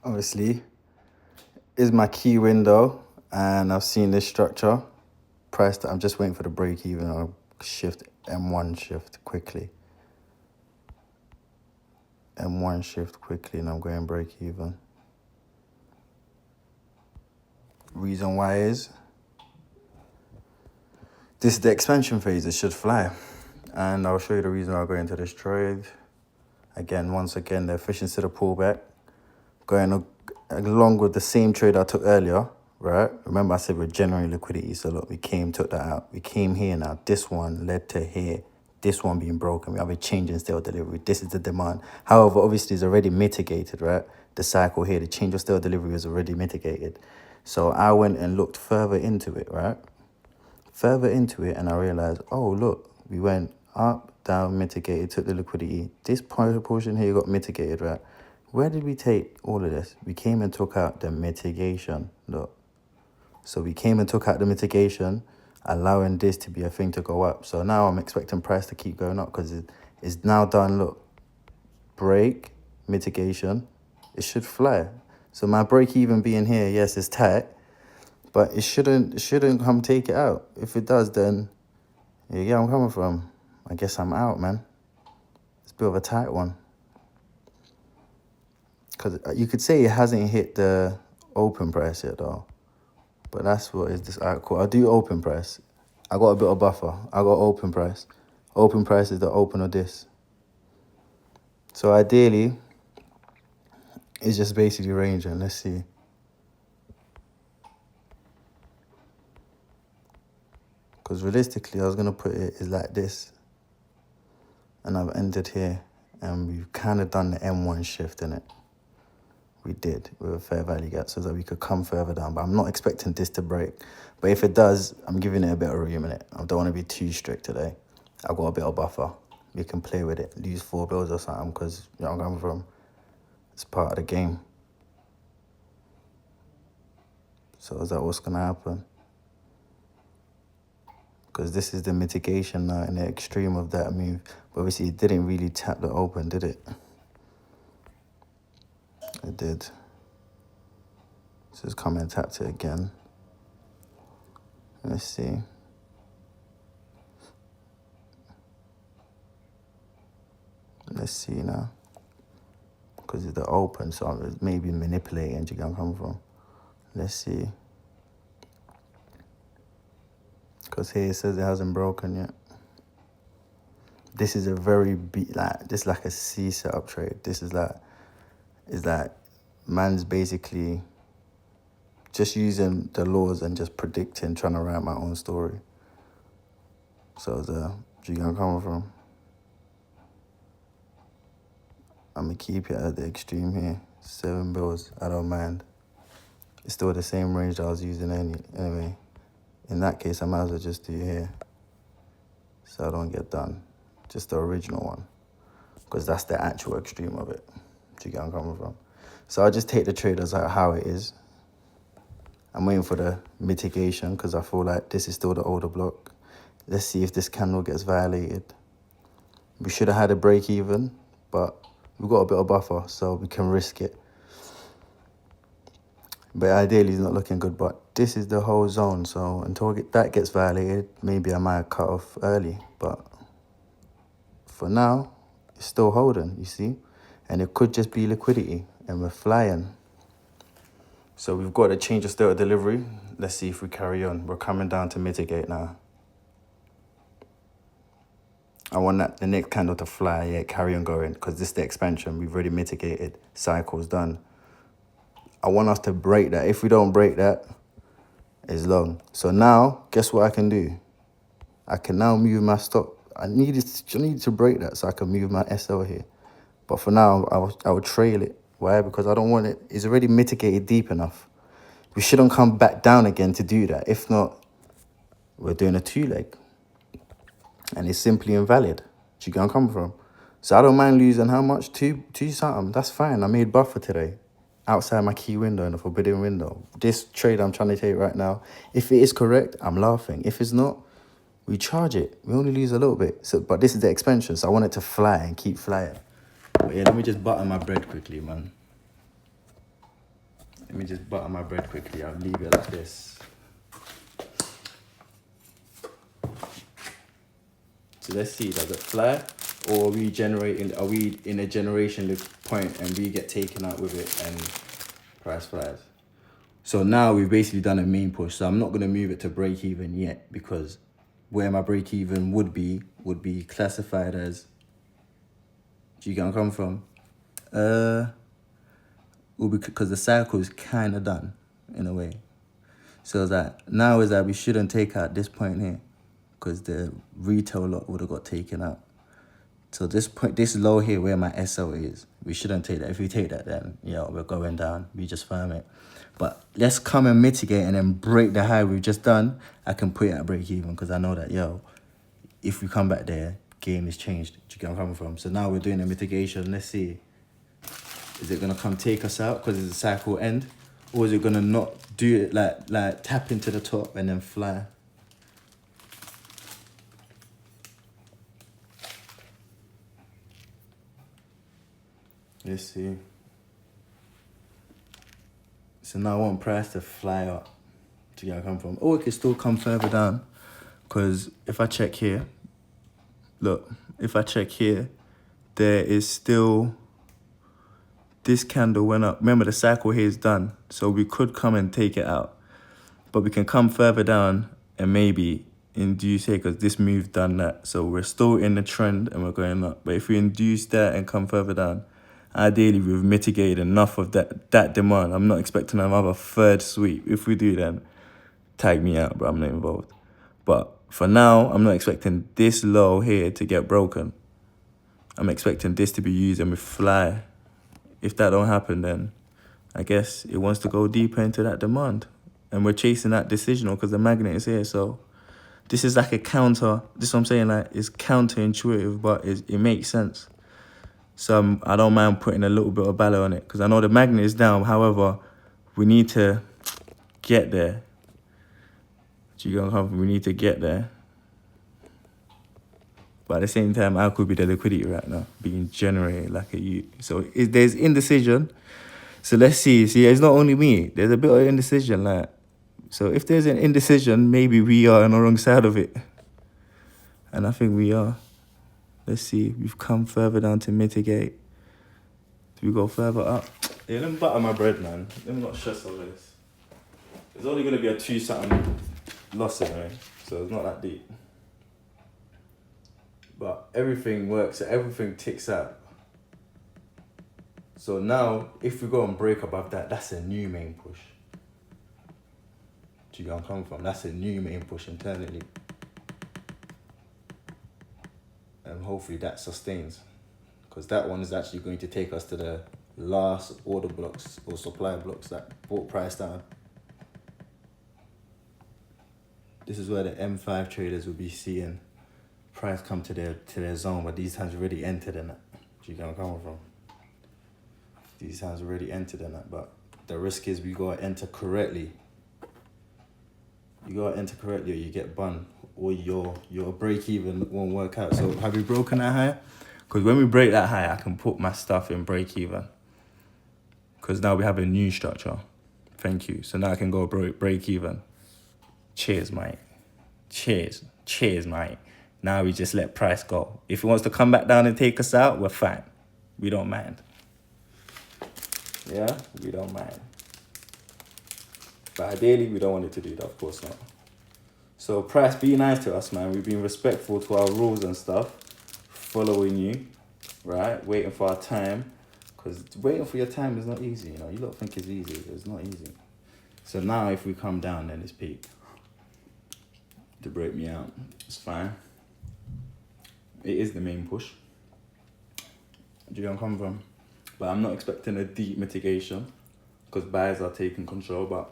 obviously, is my key window, and I've seen this structure. Price that I'm just waiting for the break even. I'll shift M1 shift quickly. M1 shift quickly, and I'm going break even. Reason why is this is the expansion phase. It should fly, and I'll show you the reason why I go into this trade. Again, once again, the efficiency of the pullback, going along with the same trade I took earlier, right? Remember I said we're generating liquidity, so look, we took that out. We came here now. This one led to here. This one being broken. We have a change in sale delivery. This is the demand. However, obviously, it's already mitigated, right? The cycle here, the change of sale delivery is already mitigated. So I went and looked further into it, right? Further into it, and I realized, oh, look, we went up, down, mitigated, took the liquidity. This portion here got mitigated, right? Where did we take all of this? We came and took out the mitigation, look. So we came and took out the mitigation, allowing this to be a thing to go up. So now I'm expecting price to keep going up because it's now done, look. Break, mitigation, it should fly. So my break even being here, yes, it's tight, but it shouldn't come take it out. If it does, then yeah, I'm coming from. I guess I'm out, man. It's a bit of a tight one. Because you could say it hasn't hit the open price yet, though. But that's what is this. All right, cool. I'll do open price. I got a bit of buffer. I got open price. Open price is the open of this. So ideally, it's just basically ranging. Let's see. Because realistically, I was going to put it is like this. And I've entered here. And we've kind of done the M1 shift in it. We did with a fair value gap so that we could come further down. But I'm not expecting this to break. But if it does, I'm giving it a bit of room in it. I don't want to be too strict today. I've got a bit of buffer. We can play with it. Lose 4 bills or something because you know where I'm coming from. It's part of the game. So is that what's going to happen? Because this is the mitigation now in the extreme of that move. But obviously it didn't really tap the open, did it? It did. So it's come and tapped it again. Let's see. Let's see now. Because it's the open, so I'm maybe manipulating. Do you get where I'm coming from? Let's see. Because here it says it hasn't broken yet. This is a very this is like a C setup trade. This is like man's basically just using the laws and just predicting, trying to write my own story. So do you get where I'm coming from? I'm going to keep it at the extreme here. 7 bills, I don't mind. It's still the same range that I was using anyway. In that case, I might as well just do here. So I don't get done. Just the original one. Because that's the actual extreme of it. Do you get where I'm coming from? So I'll just take the trade as how it is. I'm waiting for the mitigation because I feel like this is still the older block. Let's see if this candle gets violated. We should have had a break even, but we've got a bit of buffer, so we can risk it. But ideally, it's not looking good. But this is the whole zone, so until that gets violated, maybe I might cut off early. But for now, it's still holding, you see? And it could just be liquidity, and we're flying. So we've got a change of state of delivery. Let's see if we carry on. We're coming down to mitigate now. I want the next candle to fly, yeah, carry on going, because this is the expansion. We've already mitigated. Cycle's done. I want us to break that. If we don't break that, it's long. So now, guess what I can do? I can now move my stop. I need to break that so I can move my SL here. But for now, I will trail it. Why? Because I don't want it. It's already mitigated deep enough. We shouldn't come back down again to do that. If not, we're doing a 2-leg. And it's simply invalid. Do you get where I'm coming from? So I don't mind losing how much? Two something. That's fine. I made buffer today. Outside my key window in the forbidden window. This trade I'm trying to take right now, if it is correct, I'm laughing. If it's not, we charge it. We only lose a little bit. So, but this is the expansion, so I want it to fly and keep flying. But yeah, let me just butter my bread quickly, man. Let me just butter my bread quickly. I'll leave it like this. So let's see, does it fly? Or are we in a generation point and we get taken out with it and price flies? So now we've basically done a main push. So I'm not gonna move it to break even yet, because where my break even would be classified as, do you get where I'm coming from? Because the cycle is kind of done in a way. So that now is that we shouldn't take out this point here, because the retail lot would have got taken out. So this point, this low here where my SO is, we shouldn't take that. If we take that, then yeah, we're going down. We just firm it. But let's come and mitigate and then break the high we've just done. I can put it at break even, because I know that, if we come back there, game is changed. Do you get where I'm coming from? So now we're doing a mitigation. Let's see. Is it gonna come take us out because it's a cycle end? Or is it gonna not do it, like tap into the top and then fly? Let's see. So now I want price to fly up to get where I come from. Or it could still come further down. Because if I check here, look, if I check here, there is still, this candle went up. Remember, the cycle here is done. So we could come and take it out. But we can come further down and maybe induce here, because this move done that. So we're still in the trend and we're going up. But if we induce that and come further down, ideally we've mitigated enough of that demand. I'm not expecting another third sweep. If we do, then tag me out, but I'm not involved. But for now, I'm not expecting this low here to get broken. I'm expecting this to be used and we fly. If that don't happen, then I guess it wants to go deeper into that demand. And we're chasing that decisional because the magnet is here. So this is like a counter. This is what I'm saying, like, it's counterintuitive, but it makes sense. So I don't mind putting a little bit of ballet on it, because I know the magnet is down. However, we need to get there. We need to get there. But at the same time, I could be the liquidity right now being generated like a U. So there's indecision. So let's see. See, it's not only me. There's a bit of indecision. So if there's an indecision, maybe we are on the wrong side of it. And I think we are. Let's see. We've come further down to mitigate. Do we go further up? Yeah, let me butter my bread, man. Let me not stress over this. It's only going to be a 2-something loss anyway. So it's not that deep. But everything works. Everything ticks out. So now, if we go and break above that, that's a new main push. Do you get where I'm coming from? That's a new main push internally. And hopefully that sustains. Because that one is actually going to take us to the last order blocks or supply blocks that brought price down. This is where the M5 traders will be seeing price come to their zone, but these times already entered in it. Do you get where I'm coming from? These times already entered in it, but the risk is we gotta enter correctly. You gotta enter correctly or you get bun, or your break even won't work out. So have we broken that high? Because when we break that high, I can put my stuff in break even. Because now we have a new structure. Thank you. So now I can go break even. Cheers, mate. Cheers, mate. Now we just let price go. If it wants to come back down and take us out, we're fine. We don't mind. Yeah, we don't mind. But ideally, we don't want it to do that, of course not. So price, be nice to us, man. We've been respectful to our rules and stuff. Following you, right? Waiting for our time. Because waiting for your time is not easy, you know. You don't think it's easy. It's not easy. So now if we come down, then it's peak. To break me out, it's fine. It is the main push. Do you know where I'm coming from? But I'm not expecting a deep mitigation because buyers are taking control. But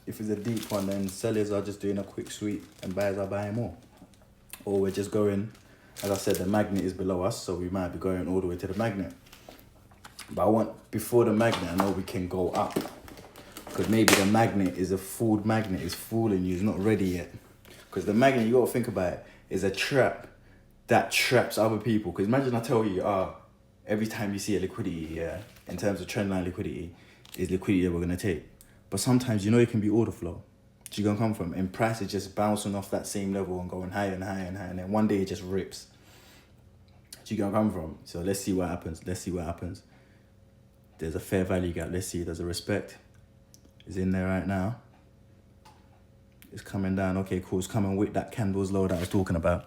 if it's a deep one, then sellers are just doing a quick sweep and buyers are buying more. Or we're just going, as I said, the magnet is below us, so we might be going all the way to the magnet. But I want, before the magnet, I know we can go up. Because maybe the magnet is a fooled magnet, it's fooling you, it's not ready yet. Because the magnet, you got to think about it, is a trap that traps other people. Because imagine I tell you, every time you see a liquidity, in terms of trendline liquidity, is liquidity that we're going to take. But sometimes, you know, it can be order flow. Do you gonna come from? And price is just bouncing off that same level and going higher and higher and higher. And then one day it just rips. Do you gonna come from? So let's see what happens. Let's see what happens. There's a fair value gap. Let's see. There's a respect. It's in there right now. It's coming down. Okay, cool. It's coming with that candle's low that I was talking about.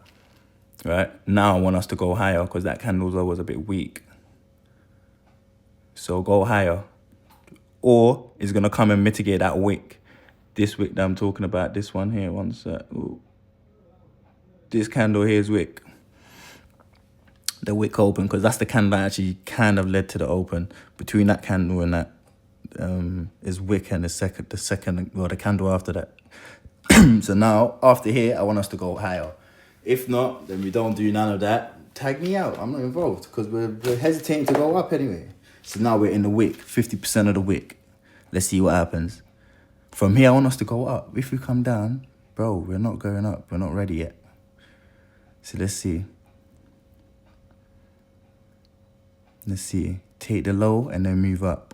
Right? Now I want us to go higher because that candle's low was a bit weak. So go higher. Or it's going to come and mitigate that wick. This wick that I'm talking about, this one here, one sec. Ooh. This candle here is wick. The wick open, because that's the candle that actually kind of led to the open. Between that candle and that is wick, and the candle after that. So now, after here, I want us to go higher. If not, then we don't do none of that. Tag me out. I'm not involved because we're hesitating to go up anyway. So now we're in the wick, 50% of the wick. Let's see what happens. From here, I want us to go up. If we come down, bro, we're not going up. We're not ready yet. So let's see. Let's see. Take the low and then move up.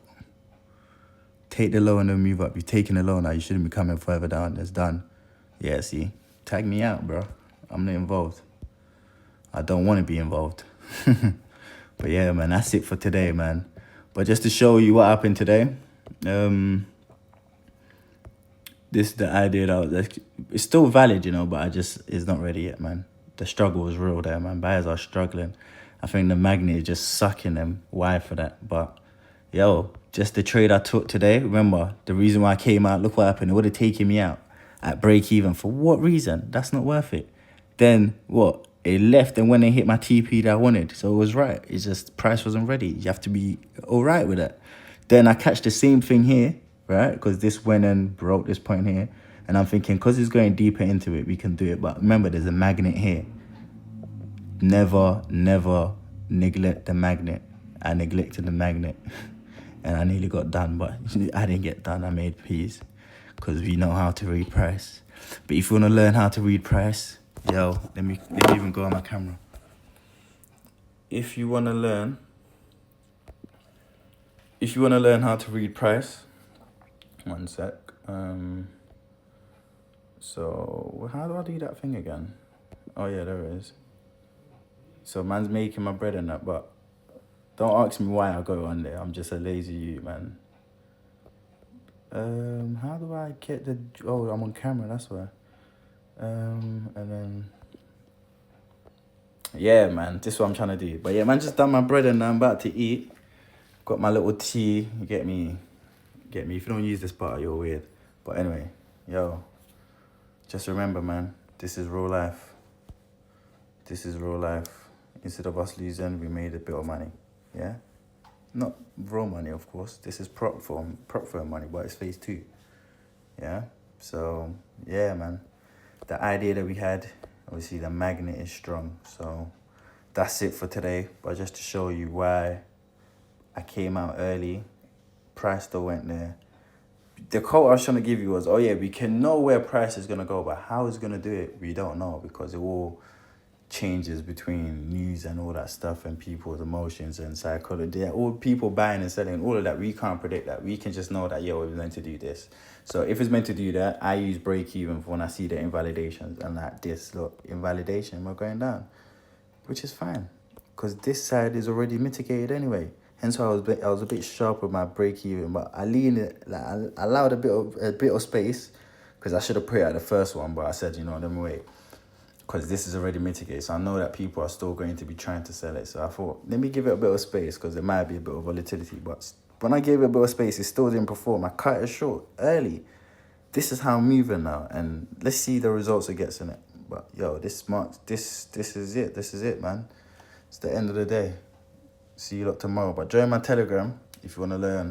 Take the low and then move up. You've taken the low now. You shouldn't be coming further down. It's done. Yeah, see. Tag me out, bro. I'm not involved. I don't want to be involved. But yeah, man, that's it for today, man. But just to show you what happened today, this is the idea that it's still valid, you know, but it's not ready yet, man. The struggle is real there, man. Buyers are struggling. I think the magnet is just sucking them. Why for that? But yo, just the trade I took today. Remember, the reason why I came out, look what happened. It would have taken me out at break even. For what reason? That's not worth it. Then what? It left and when it hit my TP that I wanted. So it was right. It's just price wasn't ready. You have to be all right with that. Then I catch the same thing here, right? Because this went and broke this point here. And I'm thinking, because it's going deeper into it, we can do it. But remember, there's a magnet here. Never neglect the magnet. I neglected the magnet. And I nearly got done, but I didn't get done. I made peace because we know how to read price. But if you want to learn how to read price, yo, let me even go on my camera. If you want to learn how to read price, one sec. So how do I do that thing again? Oh yeah, there it is. So man's making my bread and that, but don't ask me why I go on there. I'm just a lazy youth, man. How do I get the... Oh, I'm on camera, that's why. And then... Yeah, man, this is what I'm trying to do. But yeah, man, just done my bread and I'm about to eat. Got my little tea. You get me? If you don't use this part, you're weird. But anyway, yo, just remember, man, this is real life. This is real life. Instead of us losing, we made a bit of money. Yeah? Not raw money, of course. This is prop firm money, but it's phase 2. Yeah? So, yeah, man. The idea that we had, obviously the magnet is strong. So, that's it for today. But just to show you why I came out early, price still went there. The quote I was trying to give you was, oh yeah, we can know where price is going to go, but how it's going to do it, we don't know, because it all changes between news and all that stuff and people's emotions and psychology. Yeah, all people buying and selling, all of that, we can't predict that. We can just know that, yo, we're meant to do this. So if it's meant to do that, I use break even for when I see the invalidations and like this, look, invalidation, we're going down, which is fine because this side is already mitigated anyway. Hence why I was a bit sharp with my break even, but I leaned it, like I allowed a bit of space because I should have put it at the first one, but I said, you know, let me wait. Because this is already mitigated. So I know that people are still going to be trying to sell it. So I thought, let me give it a bit of space because there might be a bit of volatility. But when I gave it a bit of space, it still didn't perform. I cut it short early. This is how I'm moving now. And let's see the results it gets in it. But yo, this is it. This is it, man. It's the end of the day. See you lot tomorrow. But join my Telegram if you want to learn